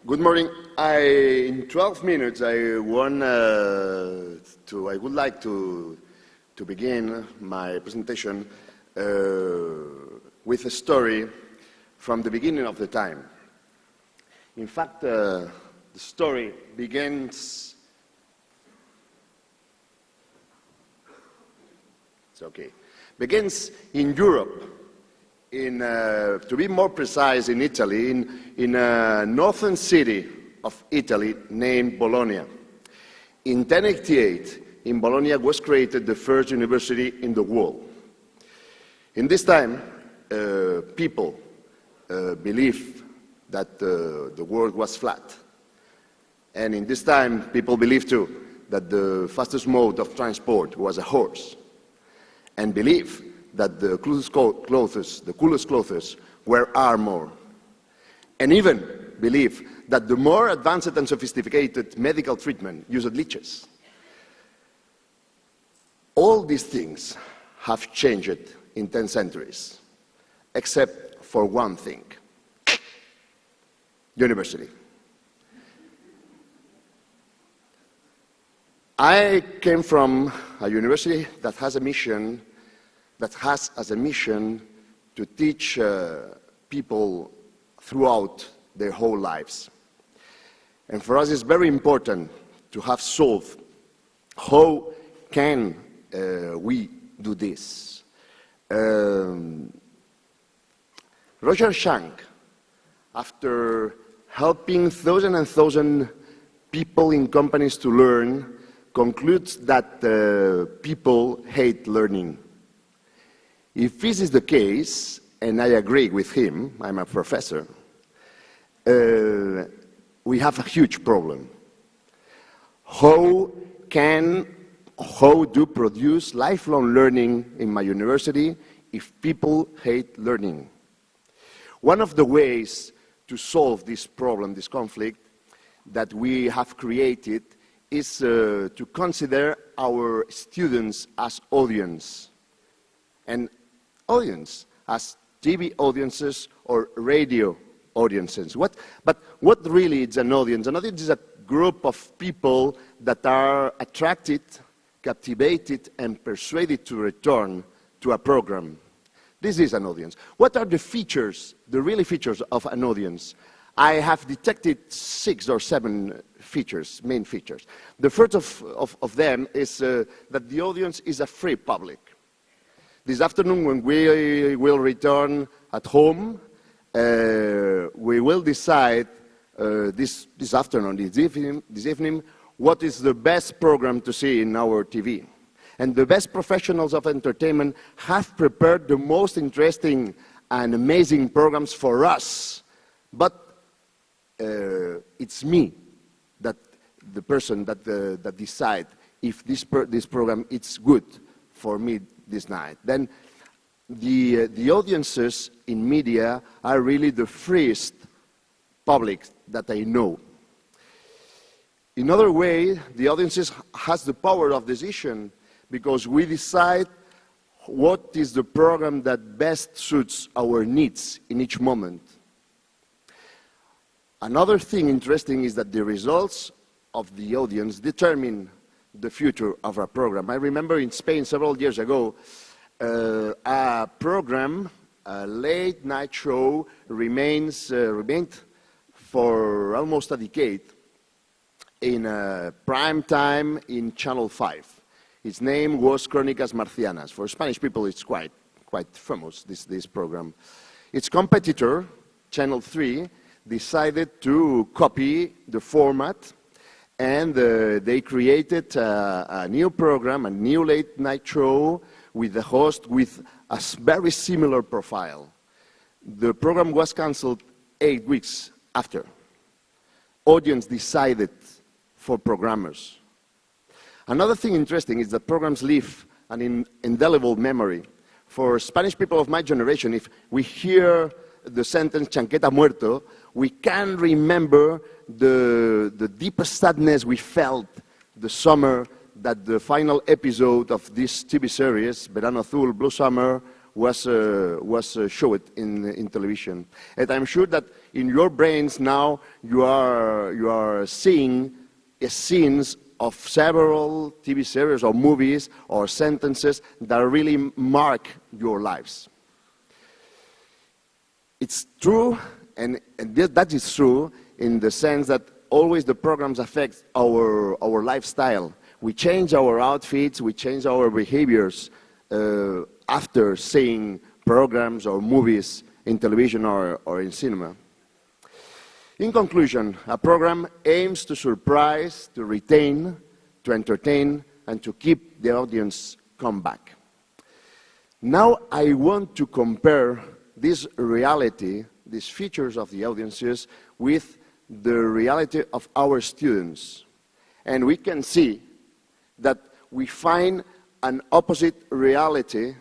Good morning. In 12 minutes, I would like to begin my presentation with a story from the beginning of the time. In fact, the story begins. It's okay. Begins in Europe. To be more precise, in Italy, in a northern city of Italy named Bologna. In 1088, in Bologna was created the first university in the world. In this time, people believed that the world was flat. And in this time, people believed too that the fastest mode of transport was a horse. And believed that the coolest clothes were armor, and even believe that the more advanced and sophisticated medical treatment used leeches. All these things have changed in 10 centuries, except for one thing: university. I came from a university that has as a mission to teach people throughout their whole lives. And for us, it's very important to have solved how can we do this. Roger Schank, after helping thousands and thousands people in companies to learn, concludes that people hate learning. If this is the case, and I agree with him, I'm a professor, we have a huge problem. How do produce lifelong learning in my university if people hate learning? One of the ways to solve this problem, this conflict that we have created, is to consider our students as audience. And audience as TV audiences or radio audiences. But what really is an audience? An audience is a group of people that are attracted, captivated, and persuaded to return to a program. This is an audience. What are the features, the real features of an audience? I have detected 6 or 7 features, main features. The first of them is that the audience is a free public. This afternoon, when we will return at home, we will decide this afternoon, this evening, what is the best program to see in our TV. And the best professionals of entertainment have prepared the most interesting and amazing programs for us. But it's me, that the person that decide if this program is good for me this night. Then the audiences in media are really the freest public that I know. In other way, the audiences has the power of decision because we decide what is the program that best suits our needs in each moment. Another thing interesting is that the results of the audience determine the future of our program. I remember in Spain several years ago, a program, a late night show, remained for almost a decade in prime time in Channel 5. Its name was Crónicas Marcianas. For Spanish people, it's quite famous, this program. Its competitor, Channel 3, decided to copy the format, and they created a new program, a new late night show with the host with a very similar profile. The program was canceled 8 weeks after. Audience decided for programmers. Another thing interesting is that programs leave an indelible memory. For Spanish people of my generation, if we hear the sentence "chanqueta muerto," we can remember the deepest sadness we felt the summer that the final episode of this TV series, Verano Azul, Blue Summer, was showed in television. And I'm sure that in your brains now you are seeing scenes of several TV series or movies or sentences that really mark your lives. It's true, and that is true in the sense that always the programs affect our lifestyle. We change our outfits, we change our behaviors after seeing programs or movies in television or in cinema. In conclusion, a program aims to surprise, to retain, to entertain, and to keep the audience come back. Now I want to compare this reality, these features of the audiences, with the reality of our students. And we can see that we find an opposite reality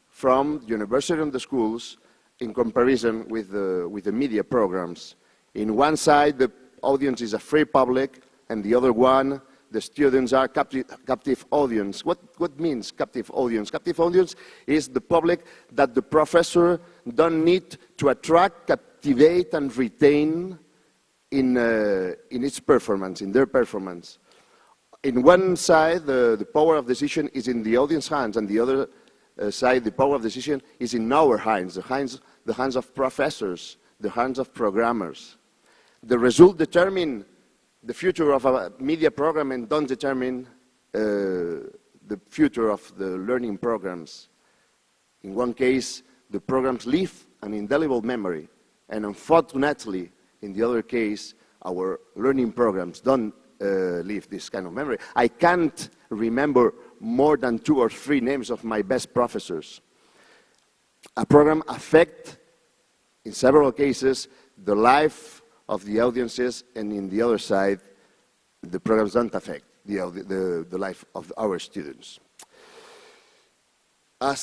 from the university and the schools in comparison with the media programs. In one side, the audience is a free public, and the other one, the students are captive audience. What means captive audience? Captive audience is the public that the professor don't need to attract, captivate, and retain in its performance, in their performance. In one side, the power of decision is in the audience hands, and the other side, the power of decision is in our hands, the hands of professors, the hands of programmers. The result determine the future of a media program and don't determine the future of the learning programs. In one case, the programs leave an indelible memory, and unfortunately, in the other case, our learning programs don't leave this kind of memory. I can't remember more than 2 or 3 names of my best professors. A program affects, in several cases, the life of the audiences, and in the other side, the programs don't affect the life of our students. As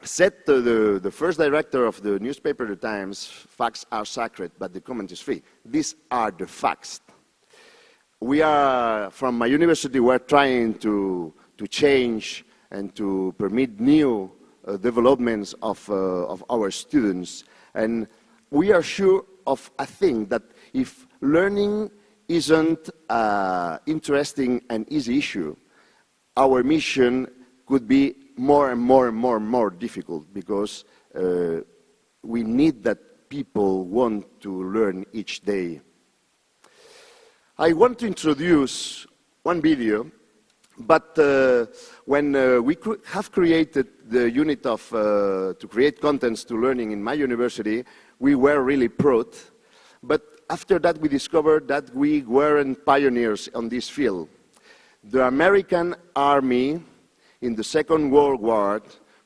said the first director of the newspaper, The Times, facts are sacred, but the comment is free. These are the facts. We are, from my university, we're trying to change and to permit new developments of our students. And we are sure of a thing, that if learning isn't an interesting and easy issue, our mission could be more and more difficult, because we need that people want to learn each day. I want to introduce one video, but when we have created the unit of to create contents to learning in my university, we were really proud. But after that, we discovered that we weren't pioneers on this field. The American Army in the Second World War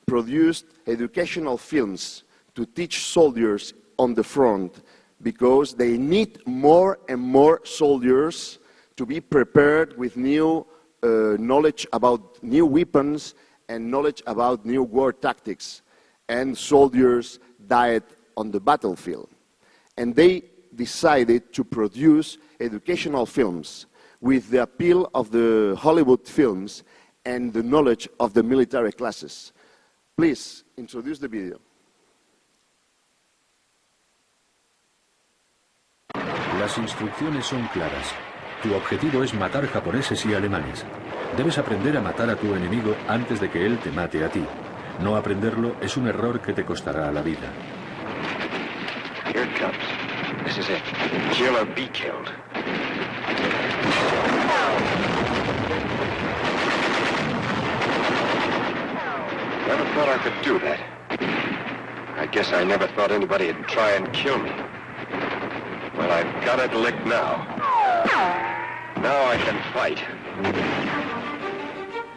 produced educational films to teach soldiers on the front, because they need more and more soldiers to be prepared with new knowledge about new weapons and knowledge about new war tactics. And soldiers died on the battlefield. And they decided to produce educational films with the appeal of the Hollywood films and the knowledge of the military classes. Please, introduce the video. Las instrucciones son claras. Tu objetivo es matar japoneses y alemanes. Debes aprender a matar a tu enemigo antes de que él te mate a ti. No aprenderlo es un error que te costará la vida. Here it comes. This is it. Kill or be killed. Never thought I could do that. I guess I never thought anybody'd try and kill me. Well, I've got it licked now. Now I can fight.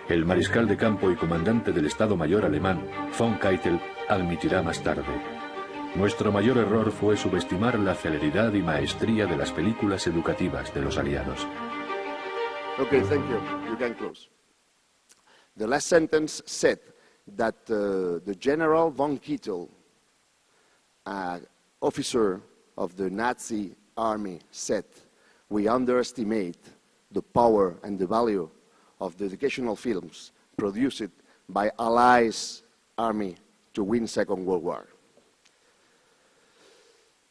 El mariscal de campo y comandante del Estado Mayor alemán, von Keitel, admitirá más tarde: nuestro mayor error fue subestimar la celeridad y maestría de las películas educativas de los aliados. Okay, thank you. You can close. The last sentence said that the General von Keitel, officer of the Nazi army, said, we underestimate the power and the value of the educational films produced by allies army to win Second World War.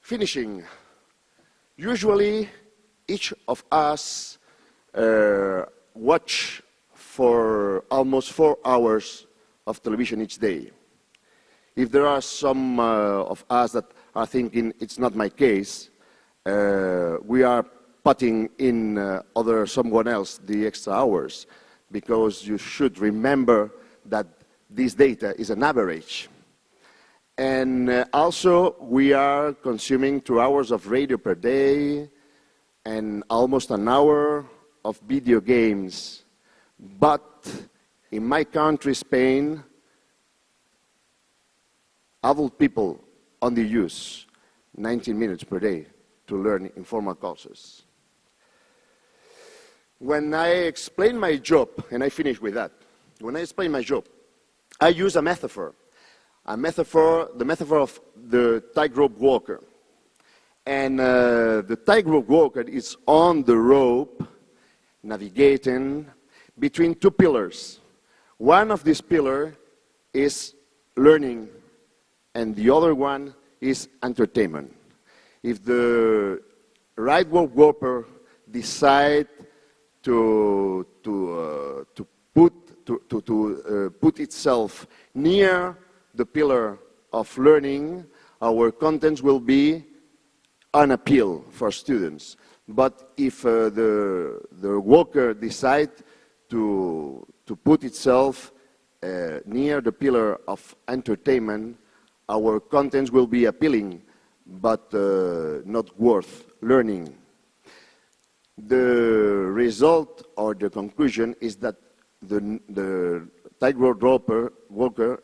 Finishing, usually each of us watch for almost 4 hours of television each day. If there are some of us that are thinking it's not my case, we are putting in someone else the extra hours, because you should remember that this data is an average. And also, we are consuming 2 hours of radio per day and almost an hour of video games. But in my country, Spain, adult people only use 19 minutes per day to learn informal courses. When I explain my job, and I finish with that, when I explain my job, I use a metaphor. The metaphor of the tightrope walker. And the tightrope walker is on the rope, navigating between 2 pillars. One of these pillars is learning, and the other one is entertainment. If the right walker decide to put itself near the pillar of learning, our contents will be an appeal for students. But if the walker decides to put itself near the pillar of entertainment, our contents will be appealing, but not worth learning. The result or the conclusion is that the tightrope walker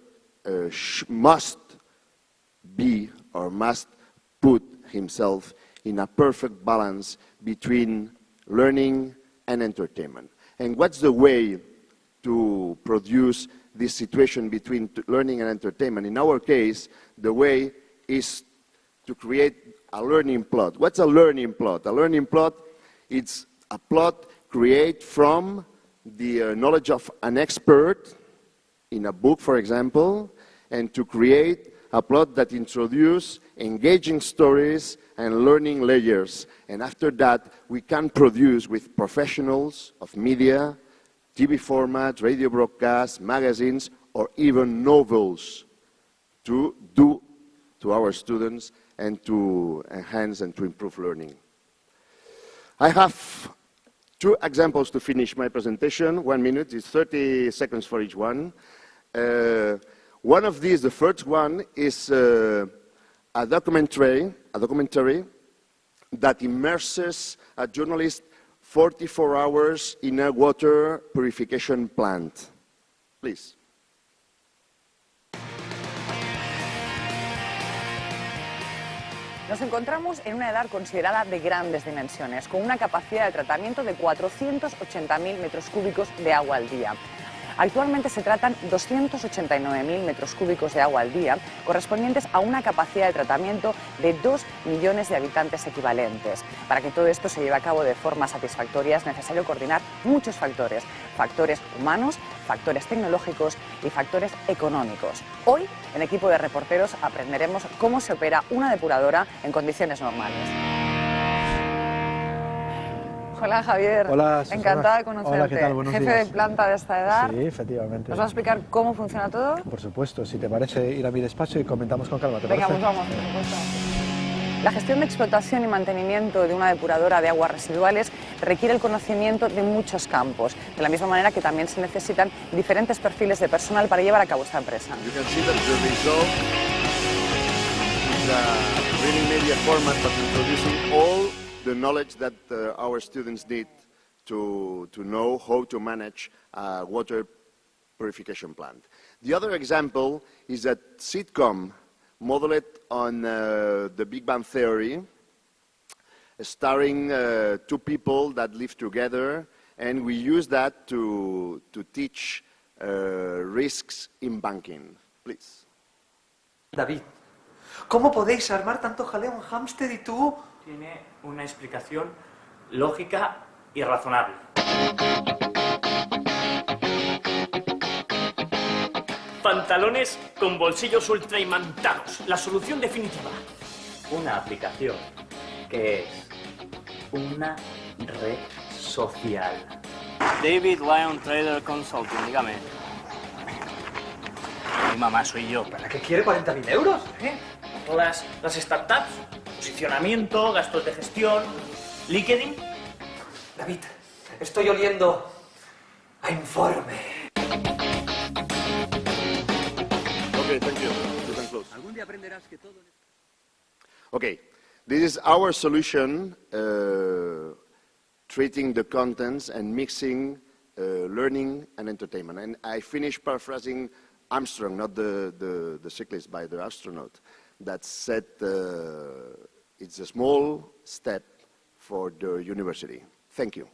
must be or must put himself in a perfect balance between learning and entertainment. And what's the way to produce this situation between learning and entertainment? In our case, the way is to create a learning plot. What's a learning plot? A learning plot, it's a plot created from the knowledge of an expert in a book, for example, and to create a plot that introduces engaging stories and learning layers. And after that, we can produce with professionals of media, TV formats, radio broadcasts, magazines, or even novels to do to our students and to enhance and to improve learning. I have 2 examples to finish my presentation. 1 minute is 30 seconds for each one. One of these, the first one, is a documentary that immerses a journalist 44 hours in a water purification plant. Please. Nos encontramos en una edad considerada de grandes dimensiones, con una capacidad de tratamiento de 480.000 metros cúbicos de agua al día. Actualmente se tratan 289.000 metros cúbicos de agua al día, correspondientes a una capacidad de tratamiento de 2 millones de habitantes equivalentes. Para que todo esto se lleve a cabo de forma satisfactoria es necesario coordinar muchos factores. Factores humanos, factores tecnológicos y factores económicos. Hoy, en Equipo de Reporteros, aprenderemos cómo se opera una depuradora en condiciones normales. Hola Javier, hola, Susana. Encantada de conocerte. Hola, ¿qué tal? Buenos Jefe días. de planta de esta edad. Sí, efectivamente. ¿Nos vas a explicar cómo funciona todo? Por supuesto, si te parece ir a mi despacho y comentamos con calma, ¿te Venga, parece? pues vamos, por supuesto. La gestión de explotación y mantenimiento de una depuradora de aguas residuales requiere el conocimiento de muchos campos, de la misma manera que también se necesitan diferentes perfiles de personal para llevar a cabo esta empresa. You can see that the result is a really media format, but introducing all the knowledge that our students need to know how to manage a water purification plant. The other example is a sitcom modeled on the Big Bang Theory, starring 2 people that live together, and we use that to teach risks in banking. Please. David, ¿cómo podéis armar tanto jaleo en hámster y tú? Tiene una explicación lógica y razonable. Pantalones con bolsillos ultraimantados. La solución definitiva. Una aplicación que es una red social. David Lyon Trader Consulting, dígame. Mi mamá soy yo. ¿Para qué quiere 40.000 euros? Las startups, posicionamiento, gastos de gestión, LinkedIn. David, estoy oliendo a informe. Okay, thank you. You can close. Okay, this is our solution, treating the contents and mixing learning and entertainment. And I finish paraphrasing Armstrong, not the cyclist, by the astronaut, that said it's a small step for the university. Thank you.